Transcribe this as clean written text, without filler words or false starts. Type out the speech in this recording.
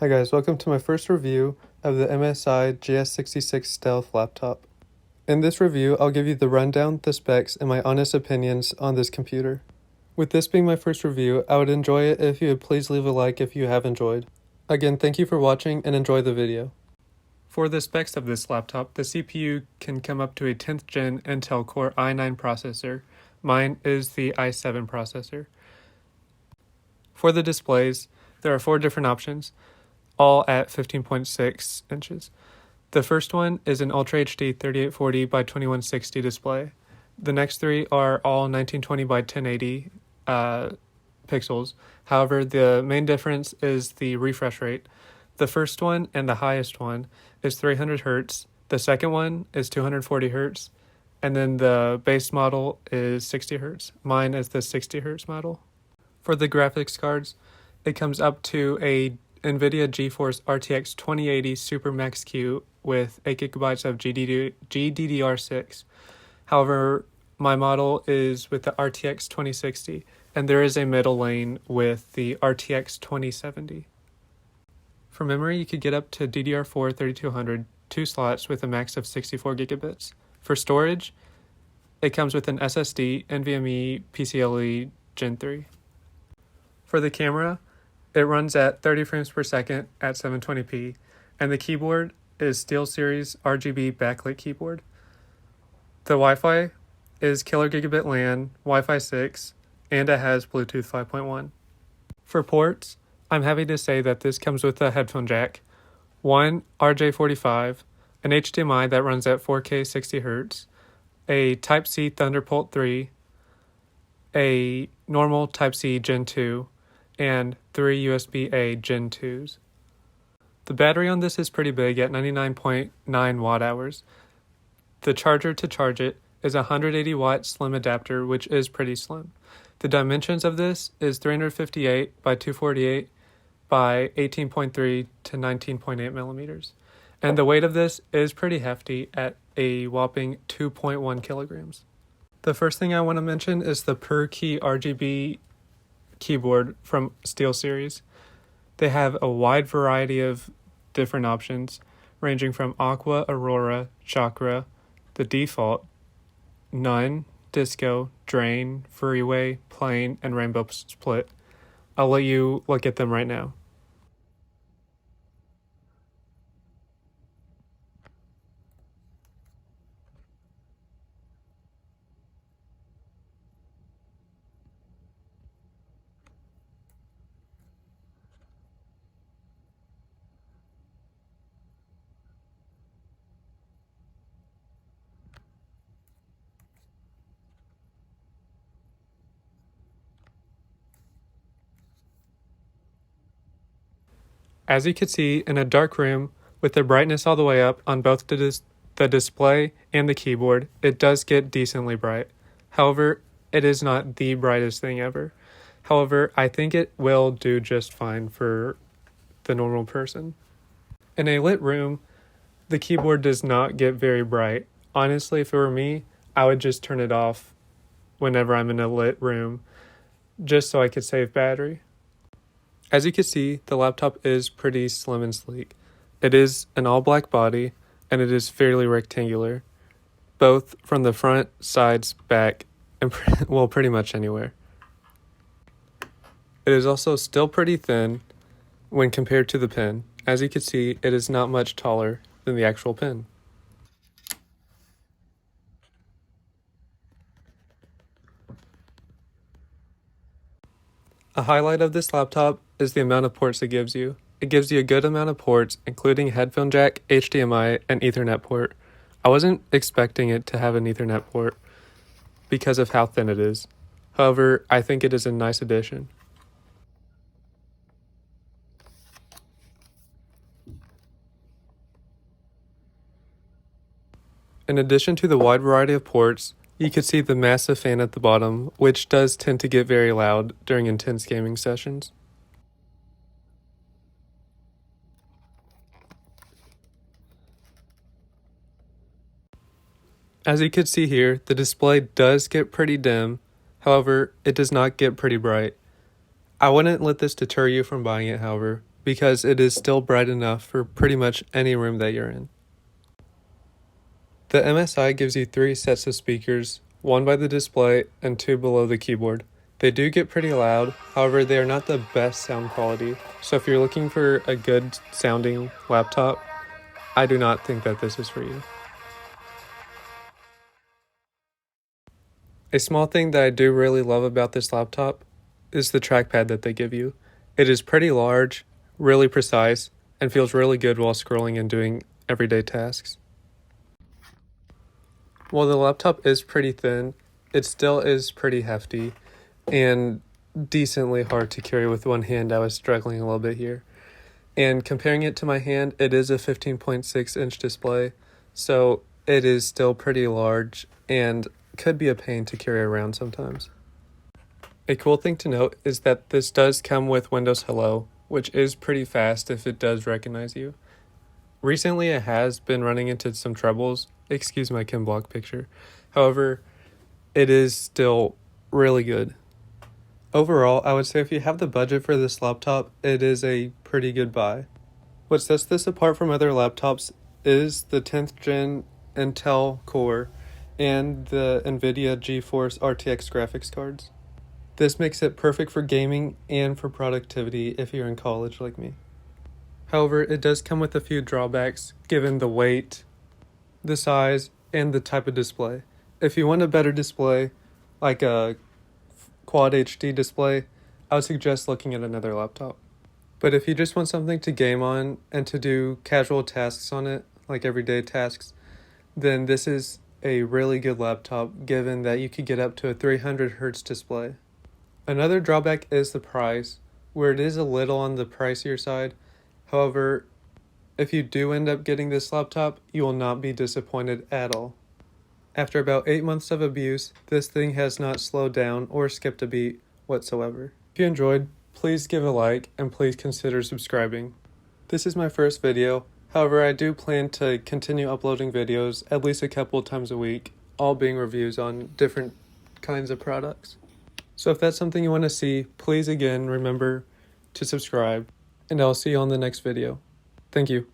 Hi guys, welcome to my first review of the MSI GS66 Stealth laptop. In this review, I'll give you the rundown, the specs, and my honest opinions on this computer. With this being my first review, I would enjoy it if you would please leave a like if you have enjoyed. Again, thank you for watching and enjoy the video. For the specs of this laptop, the CPU can come up to a 10th gen Intel Core i9 processor. Mine is the i7 processor. For the displays, there are 4 different options, all at 15.6 inches. The first one is an Ultra HD 3840 by 2160 display. The next 3 are all 1920 by 1080 pixels. However, the main difference is the refresh rate. The first one and the highest one is 300 Hz. The second one is 240 Hz. And then the base model is 60 Hz. Mine is the 60 Hz model. For the graphics cards, it comes up to a NVIDIA GeForce RTX 2080 Super Max Q with 8 GB of GDDR6. However, my model is with the RTX 2060, and there is a middle lane with the RTX 2070. For memory, you could get up to DDR4 3200, 2 slots with a max of 64 gigabits. For storage, it comes with an SSD NVMe PCIe Gen 3. For the camera, it runs at 30 frames per second at 720p, and the keyboard is SteelSeries RGB backlit keyboard. The Wi-Fi is Killer Gigabit LAN, Wi-Fi 6, and it has Bluetooth 5.1. For ports, I'm happy to say that this comes with a headphone jack, one RJ45, an HDMI that runs at 4K 60 Hz, a Type-C Thunderbolt 3, a normal Type-C Gen 2, and 3 USB-A Gen 2s. The battery on this is pretty big at 99.9 watt hours. The charger to charge it is a 180 watt slim adapter, which is pretty slim. The dimensions of this is 358 by 248 by 18.3 to 19.8 millimeters. And the weight of this is pretty hefty at a whopping 2.1 kilograms. The first thing I want to mention is the per key RGB keyboard from SteelSeries. They have a wide variety of different options, ranging from Aqua, Aurora, Chakra, the default, None, Disco, Drain, Freeway, Plain, and Rainbow Split. I'll let you look at them right now. As you can see, in a dark room with the brightness all the way up on both the display and the keyboard, it does get decently bright. However, it is not the brightest thing ever. However, I think it will do just fine for the normal person. In a lit room, the keyboard does not get very bright. Honestly, if it were me, I would just turn it off whenever I'm in a lit room, just so I could save battery. As you can see, the laptop is pretty slim and sleek. It is an all-black body, and it is fairly rectangular, both from the front, sides, back, and well, pretty much anywhere. It is also still pretty thin when compared to the pen. As you can see, it is not much taller than the actual pen. A highlight of this laptop is the amount of ports it gives you. It gives you a good amount of ports, including headphone jack, HDMI, and Ethernet port. I wasn't expecting it to have an Ethernet port because of how thin it is. However, I think it is a nice addition. In addition to the wide variety of ports, you can see the massive fan at the bottom, which does tend to get very loud during intense gaming sessions. As you can see here, the display does get pretty dim. However, it does not get pretty bright. I wouldn't let this deter you from buying it, however, because it is still bright enough for pretty much any room that you're in. The MSI gives you 3 sets of speakers, 1 by the display and 2 below the keyboard. They do get pretty loud, however they are not the best sound quality, so if you're looking for a good sounding laptop, I do not think that this is for you. A small thing that I do really love about this laptop is the trackpad that they give you. It is pretty large, really precise, and feels really good while scrolling and doing everyday tasks. While the laptop is pretty thin, it still is pretty hefty and decently hard to carry with one hand. I was struggling a little bit here. And comparing it to my hand, it is a 15.6-inch display, so it is still pretty large and could be a pain to carry around sometimes. A cool thing to note is that this does come with Windows Hello, which is pretty fast if it does recognize you. Recently it has been running into some troubles, excuse my Kim Block picture, however, it is still really good. Overall, I would say if you have the budget for this laptop, it is a pretty good buy. What sets this apart from other laptops is the 10th gen Intel Core and the NVIDIA GeForce RTX graphics cards. This makes it perfect for gaming and for productivity if you're in college like me. However, it does come with a few drawbacks given the weight, the size, and the type of display. If you want a better display, like a Quad HD display, I would suggest looking at another laptop. But if you just want something to game on and to do casual tasks on it, like everyday tasks, then this is a really good laptop given that you could get up to a 300 Hz display. Another drawback is the price, where it is a little on the pricier side. However, if you do end up getting this laptop, you will not be disappointed at all. After about 8 months of abuse, this thing has not slowed down or skipped a beat whatsoever. If you enjoyed, please give a like and please consider subscribing. This is my first video, however I do plan to continue uploading videos at least a couple times a week, all being reviews on different kinds of products. So if that's something you want to see, please again remember to subscribe, and I'll see you on the next video. Thank you.